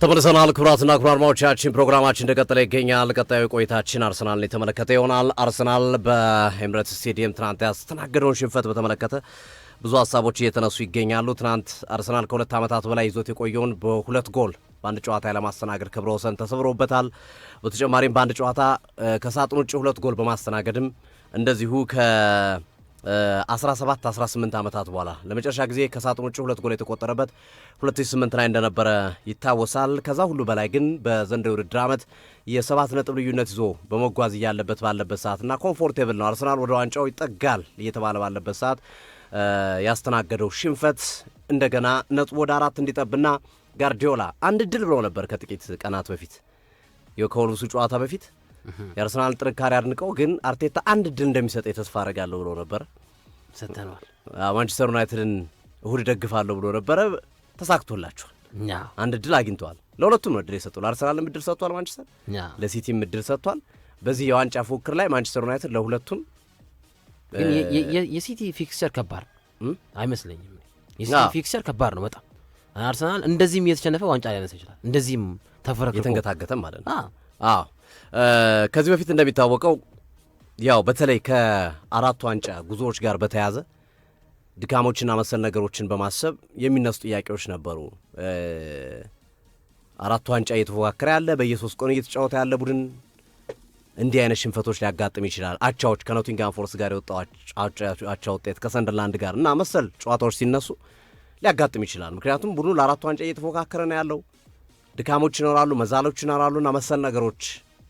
ተመልሰናል። ክቡራትና ክቡራን አድማጮቻችን ፕሮግራማችን እንደቀጠለ ይገኛል። ቀጣዩ ቆይታችን አርሰናልን የተመለከተ ይሆናል። አርሰናል በኤምሬትስ ስቴዲየም ትናንት ያስተናገደውን ሽንፈት በተመለከተ ብዙ ሀሳቦች እየተነሱ ይገኛሉ። ትናንት አርሰናል ከሁለት ዓመታት በላይ ይዞት የቆየውን በሁለት ጎል በአንድ ጨዋታ ያለማስተናገድ ክብረ ወሰን ተሰብሮበታል። በተጨማሪም በአንድ ጨዋታ ከሳጥን ውጭ ሁለት ጎል በማስተናገድም እንደዚሁ ከ17-18 ዓመታት በኋላ ለመጨረሻ ጊዜ ከሳጥን ውጭ ሁለት ጎል የተቆጠረበት 2008 ላይ እንደነበረ ይታወሳል። ከዛ ሁሉ በላይ ግን በዘንድሮው የውድድር ዓመት የ7 ነጥብ ልዩነት ይዞ በመጓዝ እያለበት ባለበት ሰዓትና ኮምፎርቴብል ነው አርሰናል ወደ ዋንጫው ይጠጋል እየተባለ ባለበት ሰዓት ያስተናገደው ሽንፈት እንደገና ነጥብ ወደ 4 እንዲጠብና ጋርዲዮላ አንድ ድል ብሎ ነበር ከጥቂት ቀናት በፊት የኮልብሱ ጨዋታ በፊት የአርሰናል ጥንካሬ አድንቀው ግን አርቴታ አንድ ድል እንደሚሰጥ ተስፋ አደርጋለሁ ብሎ ነበር። ሰጥተናል። ማንቸስተር ዩናይትድን እሁድ ደግፋለሁ ብሎ ነበር። ተሳክቶላቸዋል። አንድ ድል አግኝተዋል። ለሁለቱም ነው ድል የሰጠው። ለአርሰናልም ድል ሰጥቷል፣ ማንቸስተር ለሲቲም ድል ሰጥቷል። በዚህ የዋንጫ ፉክክር ላይ ማንቸስተር ዩናይትድ ለሁለቱም ግን የሲቲ ፊክስቸር ከባድ አይመስለኝም። የሲቲ ፊክስቸር ከባድ ነው በጣም። አርሰናል እንደዚህም እየተሸነፈ ዋንጫ ሊያነሳ ይችላል። እንደዚህም ተፈረከ የተንገታገተም ማለት ነው። አዎ ከዚህ በፊት እንደሚታወቀው ያው በተለይ ከአራቱ ዋንጫ ጉዞዎች ጋር በተያያዘ ድካሞችና መሰል ነገሮችን በማሰብ የሚነሱ ጥያቄዎች ነበሩ። አራቱ ዋንጫ እየተፎካከረ ያለ በየሶስት ቀኑ እየተጫወተ ያለ ቡድን እንዲህ አይነት ሽንፈቶች ሊያጋጥም ይችላል። አቻዎች ከኖቲንግሃም ፎረስት ጋር የወጣው አቻ ውጤት ከሰንደርላንድ ጋር እና መሰል ጨዋታዎች ሲነሱ ሊያጋጥም ይችላል። ምክንያቱም ቡድኑ ለአራቱ ዋንጫ እየተፎካከረ ነው ያለው። ድካሞች ይኖራሉ፣ መዛሎች ይኖራሉና መሰል ነገሮች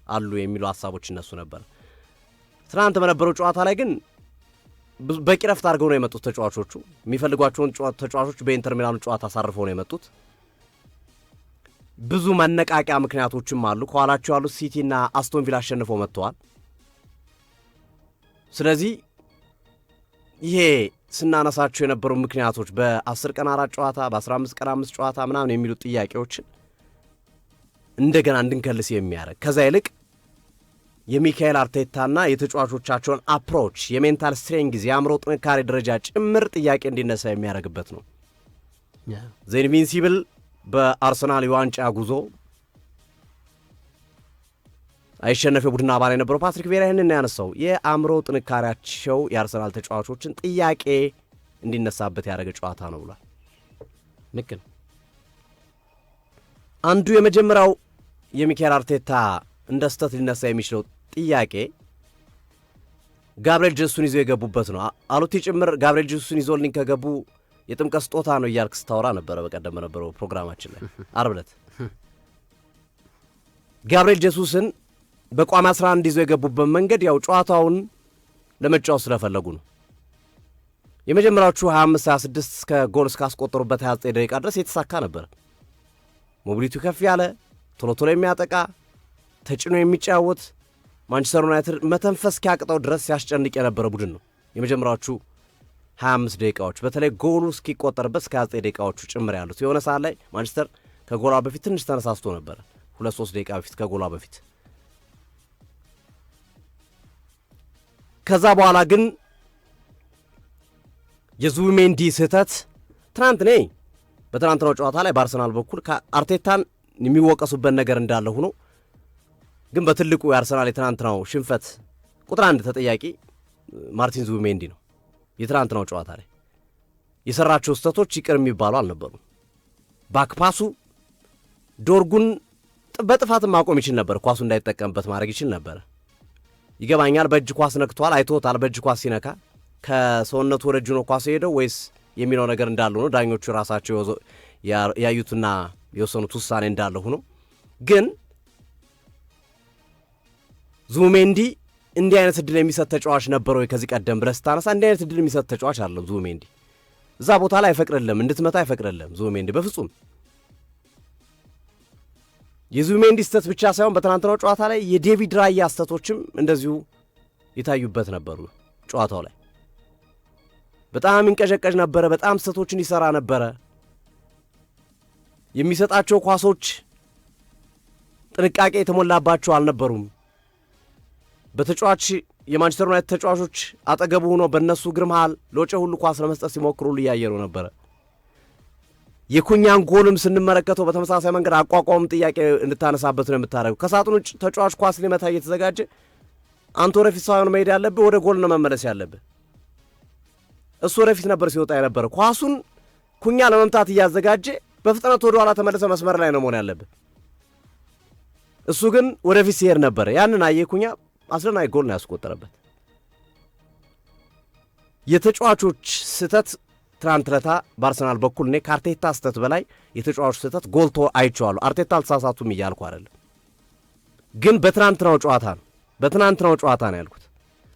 አሉ የሚሉ ሀሳቦች ይነሱ ነበር። ትናንት በነበረው ጨዋታ ላይ ግን በቂ ረፍት አድርገው ነው የመጡት ተጫዋቾቹ። የሚፈልጓቸውን ተጫዋቾች በኢንተር ሚላኑ ጨዋታ አሳርፈው ነው የመጡት። ብዙ መነቃቂያ ምክንያቶችም አሉ። ከኋላቸው ያሉት ሲቲና አስቶን ቪላ አሸንፈው መጥተዋል። ስለዚህ ይሄ ስናነሳቸው የነበሩ ምክንያቶች በ10 ቀን 4 ጨዋታ በ15 ቀን 5 ጨዋታ ምናምን የሚሉት ጥያቄዎችን እንደገና እንድንከልስ የሚያደርግ ከዛ ይልቅ የሚካኤል አርቴታና የተጫዋቾቻቸውን አፕሮች የሜንታል ስትሬንግዝ የአእምሮ ጥንካሬ ደረጃ ጭምር ጥያቄ እንዲነሳ የሚያደርግበት ነው። ዘ ኢንቪንሲብል በአርሰናል የዋንጫ ጉዞ አይሸነፍ የቡድን አባል የነበረው ፓትሪክ ቪዬራ ይህንን ያነሳው የአእምሮ ጥንካሬያቸው የአርሰናል ተጫዋቾችን ጥያቄ እንዲነሳበት ያደረገ ጨዋታ ነው ብሏል። ልክ ነው። አንዱ የመጀመሪያው የሚካኤል አርቴታ እንደ ስተት ሊነሳ የሚችለው ጥያቄ ጋብርኤል ጀሱስን ይዘው የገቡበት ነው። አሉቲ ጭምር ጋብርኤል ጀሱስን ይዞልኝ ከገቡ የጥምቀት ስጦታ ነው እያልክ ስታወራ ነበረ በቀደም በነበረው ፕሮግራማችን ላይ ዓርብ ዕለት። ጋብርኤል ጀሱስን በቋሚ 11 ይዘው የገቡበት መንገድ ያው ጨዋታውን ለመጫወት ስለፈለጉ ነው። የመጀመሪያዎቹ 25-26 እስከ ጎል እስካስቆጠሩበት 29 ደቂቃ ድረስ የተሳካ ነበር። ሞቢሊቲው ከፍ ያለ ቶሎ ቶሎ የሚያጠቃ ተጭኖ የሚጫወት ማንቸስተር ዩናይትድ መተንፈስ እስኪያቅጠው ድረስ ሲያስጨንቅ የነበረ ቡድን ነው። የመጀመሪያዎቹ 25 ደቂቃዎች በተለይ ጎሉ እስኪቆጠርበት እስከ 29 ደቂቃዎቹ ጭምር ያሉት የሆነ ሰዓት ላይ ማንቸስተር ከጎሏ በፊት ትንሽ ተነሳስቶ ነበረ። 2-3 ደቂቃ በፊት ከጎሏ በፊት ከዛ በኋላ ግን የዙቢሜንዲ ስህተት በትናንትናው ጨዋታ ላይ በአርሰናል በኩል ከአርቴታን የሚወቀሱበት ነገር እንዳለ ሆኖ ግን በትልቁ የአርሰናል የትናንትናው ሽንፈት ቁጥር 1 ተጠያቂ ማርቲን ዙቢሜንዲ ነው። የትናንትናው ጨዋታ ላይ የሰራቸው ስህተቶች ይቅር የሚባሉ አልነበሩም። ባክፓሱ ዶርጉን በጥፋትም ማቆም ይችል ነበር። ኳሱ እንዳይጠቀምበት ማድረግ ይችል ነበር። ይገባኛል፣ በእጅ ኳስ ነክቷል፣ አይቶታል። በእጅ ኳስ ሲነካ ከሰውነቱ ወደ እጁ ነው ኳስ ሄደው ወይስ የሚለው ነገር እንዳለ ሆኖ ዳኞቹ ራሳቸው ያዩትና የወሰኑት ውሳኔ እንዳለ ሆኖ ግን ዙቢሜንዲ እንዲህ አይነት እድል የሚሰጥ ተጫዋች ነበረ ወይ ከዚህ ቀደም ብለህ ስታነሳ እንዲህ አይነት እድል የሚሰጥ ተጫዋች አለው ዙቢሜንዲ። እዛ ቦታ ላይ አይፈቅድልም፣ እንድትመታ አይፈቅድልም ዙቢሜንዲ በፍጹም። የዙቢሜንዲ ስተት ብቻ ሳይሆን በትናንትናው ጨዋታ ላይ የዴቪድ ራያ ስተቶችም እንደዚሁ የታዩበት ነበሩ። ጨዋታው ላይ በጣም ይንቀዠቀዥ ነበረ፣ በጣም ስተቶችን ይሰራ ነበረ። የሚሰጣቸው ኳሶች ጥንቃቄ የተሞላባቸው አልነበሩም። በተጫዋች የማንቸስተር ዩናይትድ ተጫዋቾች አጠገቡ ሆኖ በእነሱ እግር መሃል ሎጬ ሁሉ ኳስ ለመስጠት ሲሞክሩ እያየሩ ነበረ። የኩኛን ጎልም ስንመለከተው በተመሳሳይ መንገድ አቋቋም ጥያቄ እንድታነሳበት ነው የምታደርገው። ከሳጥኑ ውጭ ተጫዋች ኳስ ሊመታ እየተዘጋጀ አንተ ወደፊት ሳይሆን መሄድ ያለብህ ወደ ጎል ነው መመለስ ያለብህ። እሱ ወደፊት ነበር ሲወጣ የነበረ። ኳሱን ኩኛ ለመምታት እያዘጋጀ በፍጥነት ወደ ኋላ ተመለሰ መስመር ላይ ነው መሆን ያለብህ። እሱ ግን ወደፊት ሲሄድ ነበር። ያንን አየ ኩኛ አስደናቂ ጎል ነው ያስቆጠረበት። የተጫዋቾች ስህተት ትናንት ለታ በአርሰናል በኩል እኔ ከአርቴታ ስህተት በላይ የተጫዋቾች ስህተት ጎልቶ አይቼዋለሁ። አርቴታ አልተሳሳቱም እያልኩ አይደለም፣ ግን በትናንትናው ጨዋታ ነው ያልኩት።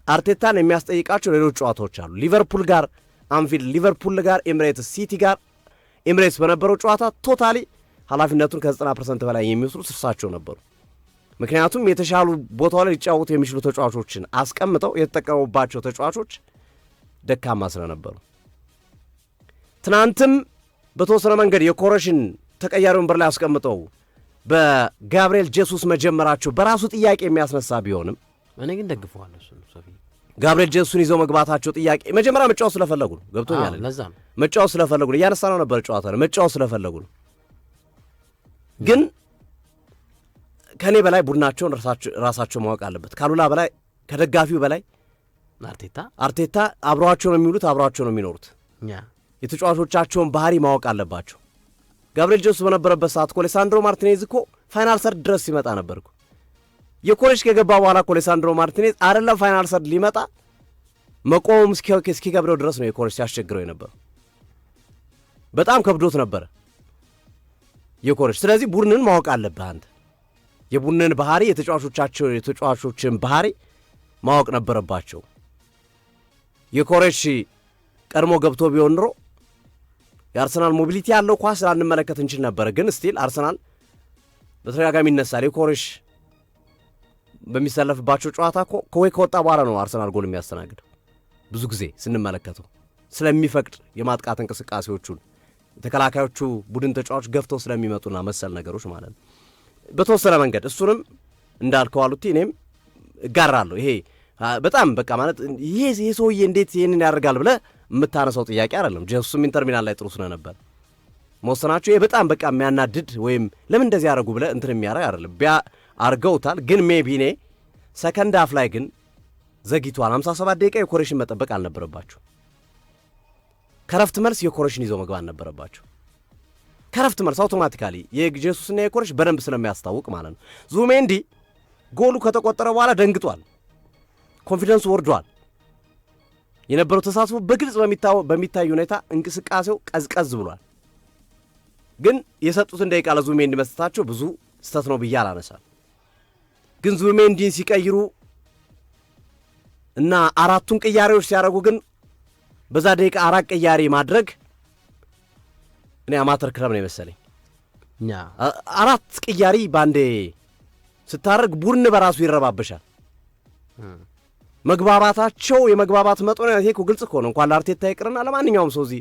አርቴታን የሚያስጠይቃቸው ሌሎች ጨዋታዎች አሉ። ሊቨርፑል ጋር አንፊልድ፣ ሊቨርፑል ጋር ኤምሬትስ፣ ሲቲ ጋር ኤምሬትስ በነበረው ጨዋታ ቶታሊ ኃላፊነቱን ከ90% በላይ የሚወስዱት እርሳቸው ነበሩ። ምክንያቱም የተሻሉ ቦታው ላይ ሊጫወቱ የሚችሉ ተጫዋቾችን አስቀምጠው የተጠቀሙባቸው ተጫዋቾች ደካማ ስለነበሩ፣ ትናንትም በተወሰነ መንገድ የኮረሽን ተቀያሪ ወንበር ላይ አስቀምጠው በጋብርኤል ጄሱስ መጀመራቸው በራሱ ጥያቄ የሚያስነሳ ቢሆንም እኔ ግን ደግፈዋለሁ። እሱ ሶፊ ጋብርኤል ጄሱስን ይዘው መግባታቸው ጥያቄ መጀመሪያ መጫወት ስለፈለጉ ነው። ገብቶኛል። ለዛ ነው መጫወት ስለፈለጉ ነው። እያነሳ ነው ነበር ጨዋታ ነው መጫወት ስለፈለጉ ነው። ግን ከኔ በላይ ቡድናቸውን ራሳቸው ማወቅ አለበት። ካሉላ በላይ ከደጋፊው በላይ አርቴታ አብረዋቸው ነው የሚውሉት፣ አብረዋቸው ነው የሚኖሩት። የተጫዋቾቻቸውን ባህሪ ማወቅ አለባቸው። ጋብርኤል ጄሱስ በነበረበት ሰዓት እኮ ሌሳንድሮ ማርቲኔዝ እኮ ፋይናል ሰርድ ድረስ ሲመጣ ነበር እኮ። የኮሌጅ ከገባ በኋላ እኮ ሌሳንድሮ ማርቲኔዝ አይደለም ፋይናል ሰርድ ሊመጣ መቆም እስኪከብደው ድረስ ነው የኮሌጅ ሲያስቸግረው የነበረው። በጣም ከብዶት ነበረ የኮሌጅ። ስለዚህ ቡድንን ማወቅ አለብህ አንተ። የቡድንን ባህሪ የተጫዋቾችን ባህሪ ማወቅ ነበረባቸው። የኮሬሽ ቀድሞ ገብቶ ቢሆን ኖሮ የአርሰናል ሞቢሊቲ ያለው ኳስ ላንመለከት እንችል ነበረ። ግን ስቲል አርሰናል በተደጋጋሚ ይነሳል። የኮሬሽ በሚሰለፍባቸው ጨዋታ ከወይ ከወጣ በኋላ ነው አርሰናል ጎል የሚያስተናግደው። ብዙ ጊዜ ስንመለከተው ስለሚፈቅድ የማጥቃት እንቅስቃሴዎቹን የተከላካዮቹ ቡድን ተጫዋቾች ገፍተው ስለሚመጡና መሰል ነገሮች ማለት ነው። በተወሰነ መንገድ እሱንም እንዳልከው አሉት እኔም እጋራለሁ። ይሄ በጣም በቃ ማለት ይሄ ሰውዬ እንዴት ይሄንን ያደርጋል ብለህ የምታነሳው ጥያቄ አይደለም። ጄሱስም ኢንተር ሚላን ላይ ጥሩ ስለነበር መወሰናቸው ይሄ በጣም በቃ የሚያናድድ ወይም ለምን እንደዚህ ያደረጉ ብለህ እንትን የሚያደርግ አይደለም። አርገውታል። ግን ሜቢ እኔ ሰከንድ ሃፍ ላይ ግን ዘግይቷል። 57 ደቂቃ የኮሬሽን መጠበቅ አልነበረባቸው። ከረፍት መልስ የኮሬሽን ይዘው መግባት አልነበረባቸው። ከረፍት መልስ አውቶማቲካሊ የጄሱስና የኮሬሽ በደንብ ስለሚያስታውቅ ማለት ነው። ዙሜንዲ ጎሉ ከተቆጠረ በኋላ ደንግጧል። ኮንፊደንሱ ወርዷል። የነበረው ተሳትፎ በግልጽ በሚታይ ሁኔታ እንቅስቃሴው ቀዝቀዝ ብሏል። ግን የሰጡትን ደቂቃ ለዙሜንዲ መስጠታቸው ብዙ ስተት ነው ብዬ አላነሳም። ግን ዙሜንዲን ሲቀይሩ እና አራቱን ቅያሬዎች ሲያደርጉ ግን በዛ ደቂቃ አራት ቅያሬ ማድረግ እኔ አማተር ክለብ ነው የመሰለኝ። አራት ቅያሬ ባንዴ ስታደርግ ቡድን በራሱ ይረባበሻል። መግባባታቸው የመግባባት መጠኑ ይሄ እኮ ግልጽ እኮ ነው። እንኳን ለአርቴታ ይቅርና ለማንኛውም ሰው እዚህ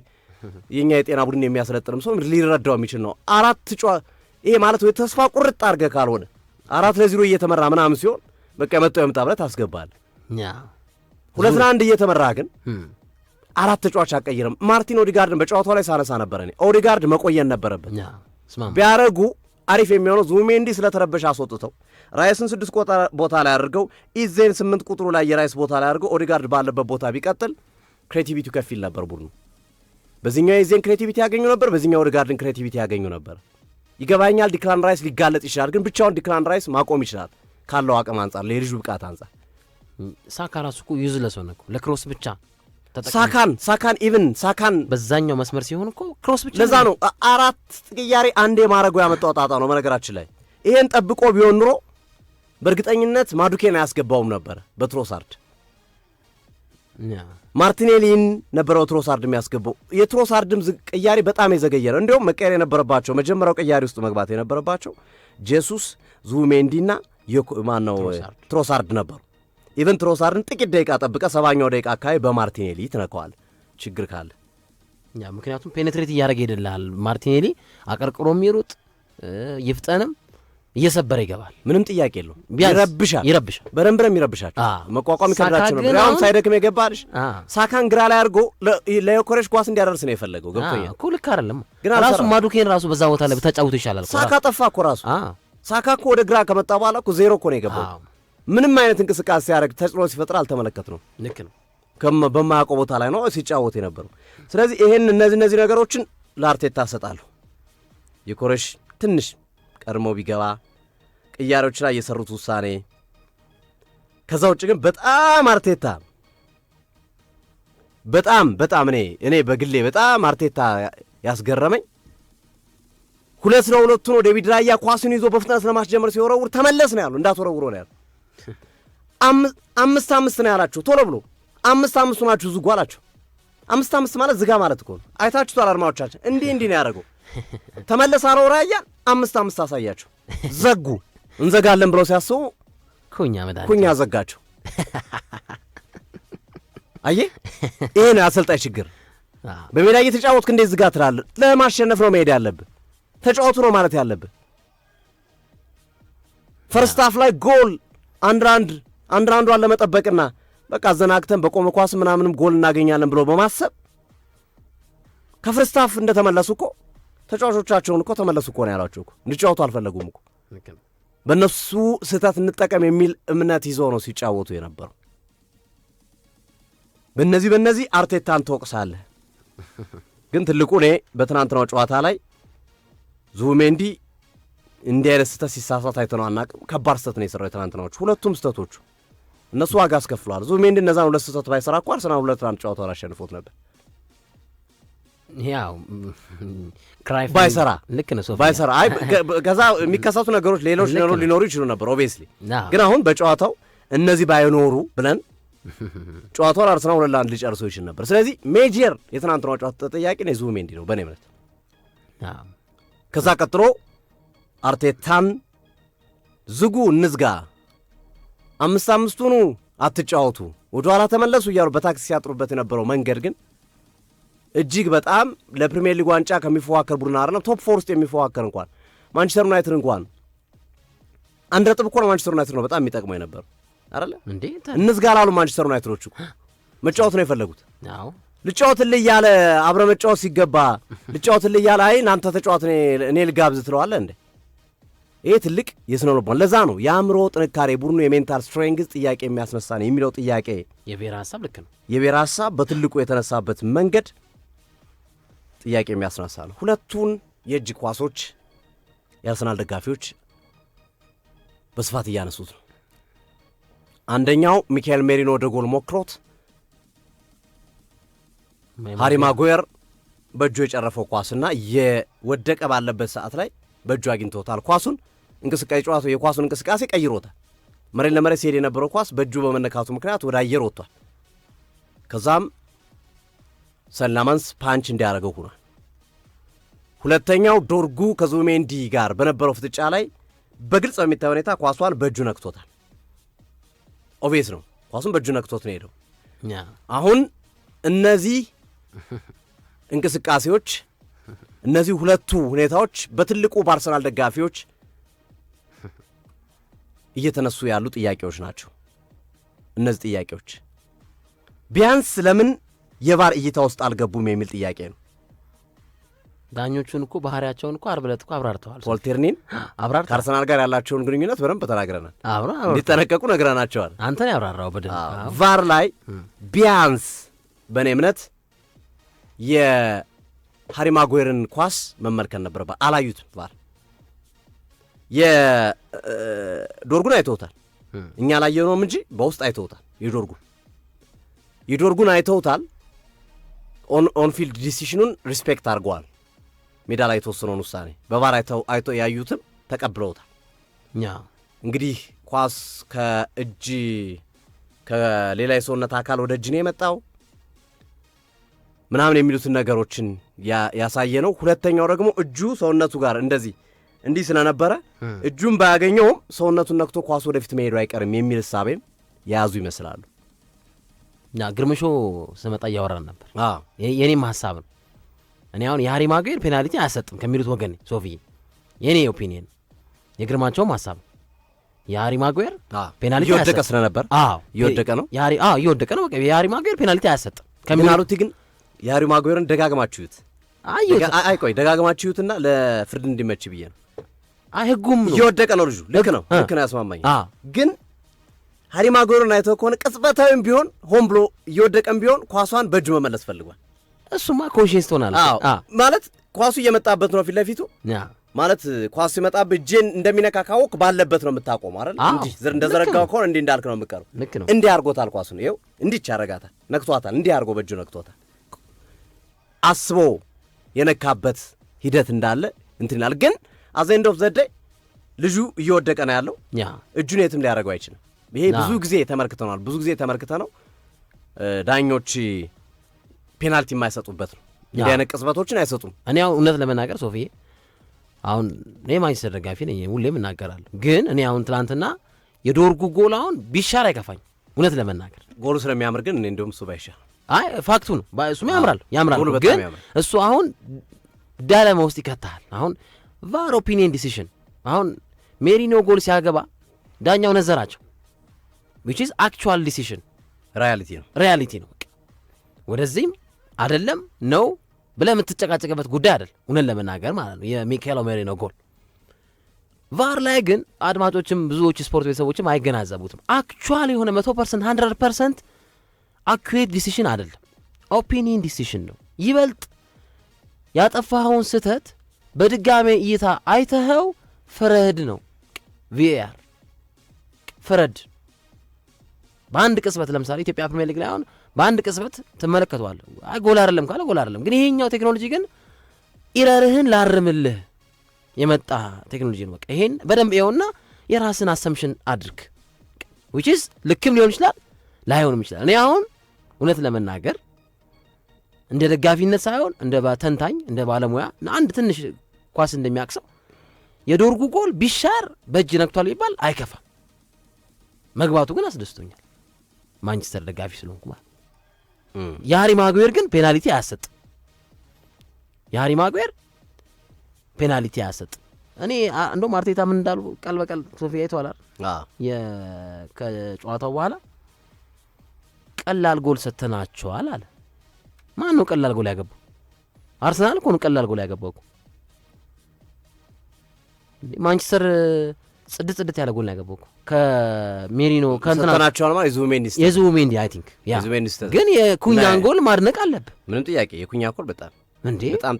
የኛ የጤና ቡድን የሚያስለጥንም ሰው ሊረዳው የሚችል ነው። ይሄ ማለት ወይ ተስፋ ቁርጥ አድርገህ ካልሆነ 4-0 እየተመራ ምናምን ሲሆን በቃ የመጣው የምጣ ብለህ ታስገባለህ። 2-1 እየተመራ ግን አራት ተጫዋች አቀይርም። ማርቲን ኦዲጋርድን በጨዋታው ላይ ሳነሳ ነበር እኔ። ኦዲጋርድ መቆየን ነበረበት። ቢያረጉ አሪፍ የሚሆነው ዙሜንዲ ስለተረበሽ አስወጥተው ራይስን 6 ቦታ ላይ አድርገው ኢዜን 8 ቁጥሩ ላይ የራይስ ቦታ ላይ አድርገው ኦዲጋርድ ባለበት ቦታ ቢቀጥል ክሬቲቪቲው ከፍ ይል ነበር ቡድኑ። በዚህኛው ኢዜን ክሬቲቪቲ ያገኙ ነበር፣ በዚህኛው ኦዲጋርድን ክሬቲቪቲ ያገኙ ነበር። ይገባኛል ዲክላን ራይስ ሊጋለጥ ይችላል፣ ግን ብቻውን ዲክላን ራይስ ማቆም ይችላል ካለው አቅም አንጻር፣ ለልጁ ብቃት አንጻር። ሳካ ራሱ እኮ ዩዝለስ ሆነ እኮ ለክሮስ ብቻ ሳካን በዛኛው መስመር ሲሆን እኮ ክሮስ ብቻ። ለዛ ነው አራት ቅያሬ አንዴ ማድረጉ ያመጣው ጣጣ ነው። በነገራችን ላይ ይሄን ጠብቆ ቢሆን ኑሮ በእርግጠኝነት ማዱኬን አያስገባውም ነበር። በትሮሳርድ ማርቲኔሊን ነበረው ትሮሳርድ የሚያስገባው። የትሮሳርድም ቅያሬ በጣም የዘገየ ነው። እንዲሁም መቀየር የነበረባቸው መጀመሪያው ቅያሬ ውስጥ መግባት የነበረባቸው ጄሱስ፣ ዙሜንዲና ማነው ትሮሳርድ ነበሩ። ኢቨን ትሮሳርድን ጥቂት ደቂቃ ጠብቀ 70ኛው ደቂቃ አካባቢ በማርቲኔሊ ትነከዋል ችግር ካለ። ምክንያቱም ፔኔትሬት እያደረገ ይደላል ማርቲኔሊ አቀርቅሮ የሚሩጥ ይፍጠንም እየሰበረ ይገባል። ምንም ጥያቄ የለውም። ይረብሻል። በደንብ ነው የሚረብሻቸው። መቋቋም ይከብዳቸው ነበር። አሁን ሳይደክም የገባልሽ ሳካን ግራ ላይ አድርጎ ለዮኬሬሽ ኳስ እንዲያደርስ ነው የፈለገው። ገብቶኛል እኮ ልክ አይደለም። ራሱ ማዱኬን ራሱ በዛ ቦታ ላይ ብታጫውቱ ይሻላል። ሳካ ጠፋ እኮ ራሱ። ሳካ እኮ ወደ ግራ ከመጣ በኋላ እኮ ዜሮ እኮ ነው የገባው። ምንም አይነት እንቅስቃሴ ሲያደርግ ተጽዕኖ ሲፈጥር አልተመለከትነውም። ልክ ነው። በማያውቀው ቦታ ላይ ነው ሲጫወት የነበረው። ስለዚህ ይሄን እነዚህ ነገሮችን ለአርቴታ እሰጣለሁ። ዮኬሬሽ ትንሽ ቀድሞ ቢገባ ቅያሬዎች ላይ የሰሩት ውሳኔ። ከዛ ውጭ ግን በጣም አርቴታ በጣም እኔ በግሌ በጣም አርቴታ ያስገረመኝ ሁለቱን ወደ ዴቪድ ራያ ኳሱን ይዞ በፍጥነት ለማስጀመር ሲወረውር ተመለስ ነው ያለው። እንዳትወረውሮ ነው ያለው። 5-5 ነው ያላቸው። ቶሎ ብሎ 5-5 ናችሁ ዝጉ አላቸው። 5-5 ማለት ዝጋ ማለት እኮ ነው። አይታችሁታል አድማጮቻችን። እንዲህ ነው ያደረገው። ተመለስ አለው ራያ 5-5 አሳያቸው። ዘጉ። እንዘጋለን ብለው ሲያስቡ ኩኛ ዘጋቸው። አየህ፣ ይሄ ነው አሰልጣኝ ችግር። በሜዳ እየተጫወትክ እንዴት ዝጋ ትላለህ? ለማሸነፍ ነው መሄድ ያለብህ። ተጫወቱ ነው ማለት ያለብህ። ፈርስት ሃፍ ላይ ጎል አንድ ለመጠበቅና በቃ አዘናግተን በቆመ ኳስ ምናምንም ጎል እናገኛለን ብሎ በማሰብ ከፈርስት ሃፍ እንደተመለሱ እኮ ተጫዋቾቻቸውን እኮ ተመለሱ እኮ ነው ያሏቸው እኮ። እንዲጫወቱ አልፈለጉም እኮ። በእነሱ ስህተት እንጠቀም የሚል እምነት ይዘው ነው ሲጫወቱ የነበረው። በእነዚህ አርቴታን ትወቅሳለህ። ግን ትልቁ እኔ በትናንትናው ጨዋታ ላይ ዙቢሜንዲ እንዲህ አይነት ስህተት ሲሳሳት አይተነው አናውቅም። ከባድ ስህተት ነው የሰራው የትናንትናዎቹ ሁለቱም ስህተቶቹ እነሱ ዋጋ አስከፍለዋል። ዙቢሜንዲ እነዛን ሁለት ስህተት ባይሰራ እኮ አርሰናል 2-1 ጨዋታውን አሸንፎት ነበር። ያው ክራይፍ ባይሰራ ልክ ነው ሶፊያ ባይሰራ ከዛ የሚከሰቱ ነገሮች ሌሎች ሊኖሩ ይችሉ ነበር ኦብቪየስሊ። ግን አሁን በጨዋታው እነዚህ ባይኖሩ ብለን ጨዋታውን አርሰናል 2-1 ሊጨርሰው ይችል ነበር። ስለዚህ ሜጀር የትናንትናው ጨዋታ ተጠያቂ ነው ዙቢሜንዲ ነው በእኔ እምነት። ከዛ ቀጥሎ አርቴታን ዝጉ፣ እንዝጋ፣ 5-5ቱኑ አትጫወቱ፣ ወደኋላ ተመለሱ እያሉ በታክሲ ሲያጥሩበት የነበረው መንገድ ግን እጅግ በጣም ለፕሪሚየር ሊግ ዋንጫ ከሚፎካከር ቡድን አይደለም ቶፕ 4 ውስጥ የሚፎካከር እንኳን ማንቸስተር ዩናይትድ እንኳን 1 ነጥብ እኮ ነው ማንቸስተር ዩናይትድ ነው በጣም የሚጠቅመው የነበረው አይደለ እንዴ? እንዝጋ ላሉ ማንቸስተር ዩናይትዶች እኮ መጫወት ነው የፈለጉት። አዎ ልጫወትልህ እያለ አብረ መጫወት ሲገባ ልጫወትልህ እያለ አይ እናንተ ተጫወት እኔ ልጋብዝ ትለዋለህ እንዴ? ይሄ ትልቅ የስነ ልቦና ለዛ ነው የአእምሮ ጥንካሬ ቡድኑ የሜንታል ስትሬንግዝ ጥያቄ የሚያስነሳ ነው የሚለው ጥያቄ የብሔራዊ ሀሳብ ልክ ነው። የብሔራዊ ሀሳብ በትልቁ የተነሳበት መንገድ ጥያቄ የሚያስነሳ ነው። ሁለቱን የእጅ ኳሶች የአርሰናል ደጋፊዎች በስፋት እያነሱት ነው። አንደኛው ሚካኤል ሜሪኖ ወደ ጎል ሞክሮት ሃሪ ማጓየር በእጁ የጨረፈው ኳስና የወደቀ ባለበት ሰዓት ላይ በእጁ አግኝቶታል። ኳሱን እንቅስቃሴ ጨዋታው የኳሱን እንቅስቃሴ ቀይሮታል። መሬት ለመሬት ሲሄድ የነበረው ኳስ በእጁ በመነካቱ ምክንያት ወደ አየር ወጥቷል። ከዛም ሰላማንስ ፓንች እንዲያደርገው ሆኗል። ሁለተኛው ዶርጉ ከዙቢሜንዲ ጋር በነበረው ፍጥጫ ላይ በግልጽ በሚታይ ሁኔታ ኳሷን በእጁ ነክቶታል። ኦብቪየስ ነው ኳሱን በእጁ ነክቶት ነው ሄደው። አሁን እነዚህ እንቅስቃሴዎች እነዚህ ሁለቱ ሁኔታዎች በትልቁ በአርሰናል ደጋፊዎች እየተነሱ ያሉ ጥያቄዎች ናቸው። እነዚህ ጥያቄዎች ቢያንስ ለምን የቫር እይታ ውስጥ አልገቡም የሚል ጥያቄ ነው። ዳኞቹን እኮ ባህሪያቸውን እኮ ዓርብ ዕለት እኮ አብራርተዋል። ፖል ቴርኒን ከአርሰናል ጋር ያላቸውን ግንኙነት በደንብ ተናግረናል። እንዲጠነቀቁ ነግረናቸዋል። አንተን ያብራራው በደንብ ቫር ላይ ቢያንስ በእኔ እምነት የሃሪ ማጓየርን ኳስ መመልከት ነበረበት። አላዩትም። ቫር የዶርጉን አይተውታል። እኛ ላየነውም እንጂ በውስጥ አይተውታል። የዶርጉን አይተውታል። ኦንፊልድ ዲሲሽኑን ሪስፔክት አድርገዋል። ሜዳ ላይ የተወሰነውን ውሳኔ በቫር አይቶ ያዩትም ተቀብለውታል። እንግዲህ ኳስ ከእጅ ከሌላ የሰውነት አካል ወደ እጅ ነው የመጣው ምናምን የሚሉትን ነገሮችን ያሳየ ነው። ሁለተኛው ደግሞ እጁ ሰውነቱ ጋር እንዲህ ስለነበረ እጁን ባያገኘውም ሰውነቱን ነክቶ ኳሱ ወደፊት መሄዱ አይቀርም የሚል እሳቤም የያዙ ይመስላሉ። ግርምሾ ስመጣ እያወራን ነበር። የኔም ሀሳብ ነው። እኔ አሁን የሃሪ ማጓየር ፔናልቲ አያሰጥም ከሚሉት ወገን ሶፊ የኔ ኦፒኒየን የግርማቸውም ሀሳብ የሃሪ ማጓየር ፔናልቲ እየወደቀ ስለነበር እየወደቀ ነው እየወደቀ ነው። በቃ የሃሪ ማጓየር ፔናልቲ አያሰጥም ከሚናሉት ግን የሃሪ ማጓየርን ደጋግማችሁት ቆይ ደጋግማችሁትና ለፍርድ እንዲመች ብዬ ነው። ህጉም ነው እየወደቀ ነው ልጁ። ልክ ነው ያስማማኝ። ግን ሃሪ ማጓየርን አይተው ከሆነ ቅጽበታዊም ቢሆን ሆን ብሎ እየወደቀም ቢሆን ኳሷን በእጁ መመለስ ፈልጓል። እሱማ ኮንሽንስ ትሆናለህ ማለት ኳሱ እየመጣበት ነው ፊት ለፊቱ ማለት ኳሱ ሲመጣበት እጄን እንደሚነካ ካወቅ ባለበት ነው የምታቆመው አይደል? እንጂ እንደዘረጋው ከሆነ እንዲህ እንዳልክ ነው የምትቀረው። እንዲህ አድርጎታል ኳሱን ይኸው እንዲህ ያረጋታል፣ ነክቷታል። እንዲህ አድርጎ በእጁ ነክቷታል። አስቦ የነካበት ሂደት እንዳለ እንትን ይላል። ግን አዘንድ ኦፍ ዘ ዴይ ልጁ እየወደቀ ነው ያለው። እጁን የትም ሊያደርገው አይችልም። ይሄ ብዙ ጊዜ ተመልክተ ነው ዳኞች ፔናልቲ የማይሰጡበት ነው። እንዲህ አይነት ቅጽበቶችን አይሰጡም። እኔ አሁን እውነት ለመናገር ሶፊዬ አሁን እኔ ማንቸስተር ደጋፊ ነኝ፣ ሁሌም እናገራለሁ። ግን እኔ አሁን ትናንትና የዶርጉ ጎል አሁን ቢሻር አይከፋኝ እውነት ለመናገር ጎሉ ስለሚያምር። ግን እኔ እንደውም እሱ ባይሻር ፋክቱ ነው። እሱም ያምራል። ግን እሱ አሁን ዳለማ ውስጥ ይከታል። አሁን ቫር ኦፒኒየን ዲሲሽን አሁን ሜሪኖ ጎል ሲያገባ ዳኛው ነዘራቸው which is actual decision ሪያሊቲ ነው። ወደዚህም አይደለም ነው ብለህ የምትጨቃጨቅበት ጉዳይ አይደል እውነት ለመናገር ማለት ነው። የሚካኤል ሜሪኖ ጎል ቫር ላይ ግን አድማጮችም ብዙዎች ስፖርት ቤተሰቦችም አይገናዘቡትም። አክቹዋል የሆነ 100% 100% አኩሬት ዲሲሽን አይደለም፣ ኦፒኒየን ዲሲሽን ነው። ይበልጥ ያጠፋኸውን ስህተት በድጋሜ እይታ አይተኸው ፍረድ ነው። ቪኤአር ፍረድ በአንድ ቅጽበት። ለምሳሌ ኢትዮጵያ ፕሪሚየር ሊግ ላይ አሁን በአንድ ቅጽበት ትመለከተዋለህ። አይ ጎል አይደለም ካለ ጎል አይደለም። ግን ይሄኛው ቴክኖሎጂ ግን ኢረርህን ላርምልህ የመጣ ቴክኖሎጂ ነው። በቃ ይሄን በደንብ ይኸውና የራስን አሰምሽን አድርግ which is ልክም ሊሆን ይችላል ላይሆንም ይችላል። እኔ አሁን እውነት ለመናገር እንደ ደጋፊነት ሳይሆን እንደ ተንታኝ እንደ ባለሙያ አንድ ትንሽ ኳስ እንደሚያቅሰው የዶርጉ ጎል ቢሻር በእጅ ነክቷል ይባል አይከፋም። መግባቱ ግን አስደስቶኛል ማንቸስተር ደጋፊ ስለሆንኩ ማለት። የሃሪ ማጓየር ግን ፔናልቲ አያሰጥም። የሃሪ ማጓየር ፔናልቲ አያሰጥም። እኔ እንደውም አርቴታ ምን እንዳሉ ቃል በቃል ሶፊያ አይተዋል። ከጨዋታው በኋላ ቀላል ጎል ሰተናቸዋል አለ። ማን ነው ቀላል ጎል ያገባው? አርሰናል እኮ ነው ቀላል ጎል ያገባው እኮ። ማንቸስተር ጽድት ያለ ጎል ያገባው እኮ ከሜሪኖ ከእንትና ሰተናቸዋል ማለት የዙሜንዲ አይ ቲንክ ያ። ግን የኩኛን ጎል ማድነቅ አለብህ ምንም ጥያቄ። የኩኛ ጎል በጣም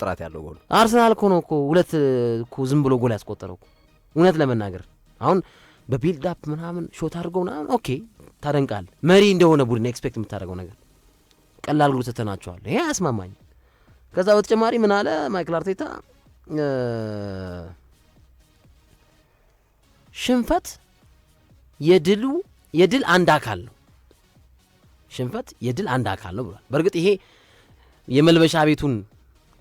ጥራት ያለው ጎል። አርሰናል እኮ ነው እኮ ሁለት እኮ ዝም ብሎ ጎል ያስቆጠረው እኮ እውነት ለመናገር አሁን በቢልድ አፕ ምናምን ሾት አድርገው ምናምን ኦኬ ታደንቃለህ። መሪ እንደሆነ ቡድን ኤክስፔክት የምታደርገው ነገር ቀላል ጎል ሰተናቸዋል። ይሄ አያስማማኝ። ከዛ በተጨማሪ ምን አለ ማይክል አርቴታ ሽንፈት የድል አንድ አካል ነው። ሽንፈት የድል አንድ አካል ነው ብሏል። በእርግጥ ይሄ የመልበሻ ቤቱን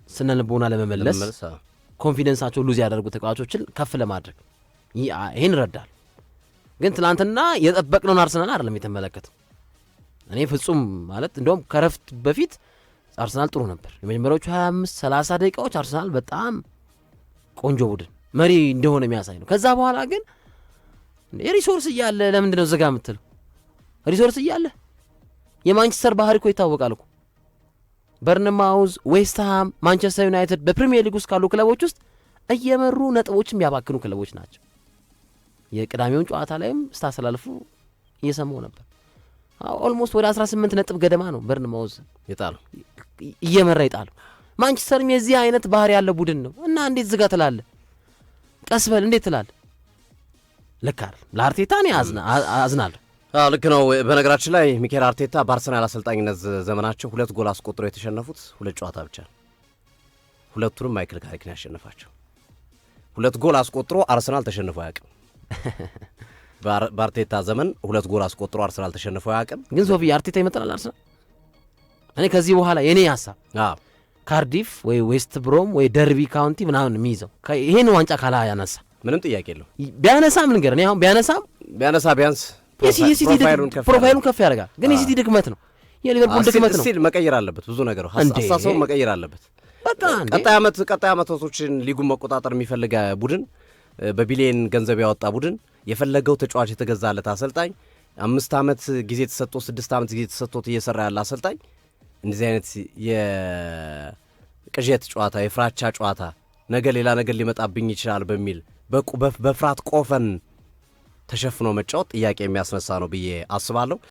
ስነልቦና ለመመለስ ኮንፊደንሳቸው ሉዝ ያደርጉ ተጫዋቾችን ከፍ ለማድረግ ይሄን ይረዳል። ግን ትናንትና የጠበቅነውን አርሰናል አይደለም የተመለከተው። እኔ ፍጹም ማለት እንደውም ከረፍት በፊት አርሰናል ጥሩ ነበር። የመጀመሪያዎቹ 25-30 ደቂቃዎች አርሰናል በጣም ቆንጆ ቡድን መሪ እንደሆነ የሚያሳይ ነው። ከዛ በኋላ ግን የሪሶርስ እያለ ለምንድን ነው ዘጋ የምትለው? ሪሶርስ እያለ የማንቸስተር ባህሪ እኮ ይታወቃል እኮ። በርንማውዝ፣ ዌስትሃም፣ ማንቸስተር ዩናይትድ በፕሪሚየር ሊግ ውስጥ ካሉ ክለቦች ውስጥ እየመሩ ነጥቦችም ያባክኑ ክለቦች ናቸው። የቅዳሜውን ጨዋታ ላይም ስታስተላልፉ እየሰማው ነበር። ኦልሞስት ወደ 18 ነጥብ ገደማ ነው በርንማውዝ ይጣሉ እየመራ ይጣሉ። ማንቸስተርም የዚህ አይነት ባህሪ ያለ ቡድን ነው እና እንዴት ዝጋ ትላለህ? ቀስበል እንዴት ትላለህ? ልክ አይደል? ለአርቴታ እኔ አዝናለሁ። ልክ ነው። በነገራችን ላይ ሚኬል አርቴታ በአርሰናል አሰልጣኝነት ዘመናቸው 2 ጎል አስቆጥረው የተሸነፉት 2 ጨዋታ ብቻ ነው። ሁለቱንም ማይክል ካሪክ ነው ያሸነፋቸው። 2 ጎል አስቆጥሮ አርሰናል ተሸንፎ አያውቅም። በአርቴታ ዘመን 2 ጎል አስቆጥሮ አርሰናል ተሸንፎ አያውቅም። ግን ሶፊ አርቴታ ይመጣል አርሰናል። እኔ ከዚህ በኋላ የኔ ሀሳብ ካርዲፍ ወይ ዌስት ብሮም ወይ ደርቢ ካውንቲ ምናምን የሚይዘው ይሄን ዋንጫ ካላ ያነሳ ምንም ጥያቄ የለው። ቢያነሳም ልንገር እኔ አሁን ቢያነሳ ቢያንስ ፕሮፋይሉን ከፍ ያደርጋል። ግን የሲቲ ድክመት ነው፣ የሊቨርፑል ድክመት ነው። ሲል መቀየር አለበት፣ ብዙ ነገር አስተሳሰቡን መቀየር አለበት። በቃ ቀጣይ ዓመቶችን ሊጉን መቆጣጠር የሚፈልግ ቡድን በቢሊየን ገንዘብ ያወጣ ቡድን የፈለገው ተጫዋች የተገዛለት አሰልጣኝ 5 ዓመት ጊዜ ተሰጥቶ 6 ዓመት ጊዜ ተሰጥቶት እየሰራ ያለ አሰልጣኝ እንደዚህ አይነት የቅዠት ጨዋታ የፍራቻ ጨዋታ ነገ ሌላ ነገር ሊመጣብኝ ይችላል በሚል በፍርሃት ቆፈን ተሸፍኖ መጫወት ጥያቄ የሚያስነሳ ነው ብዬ አስባለሁ።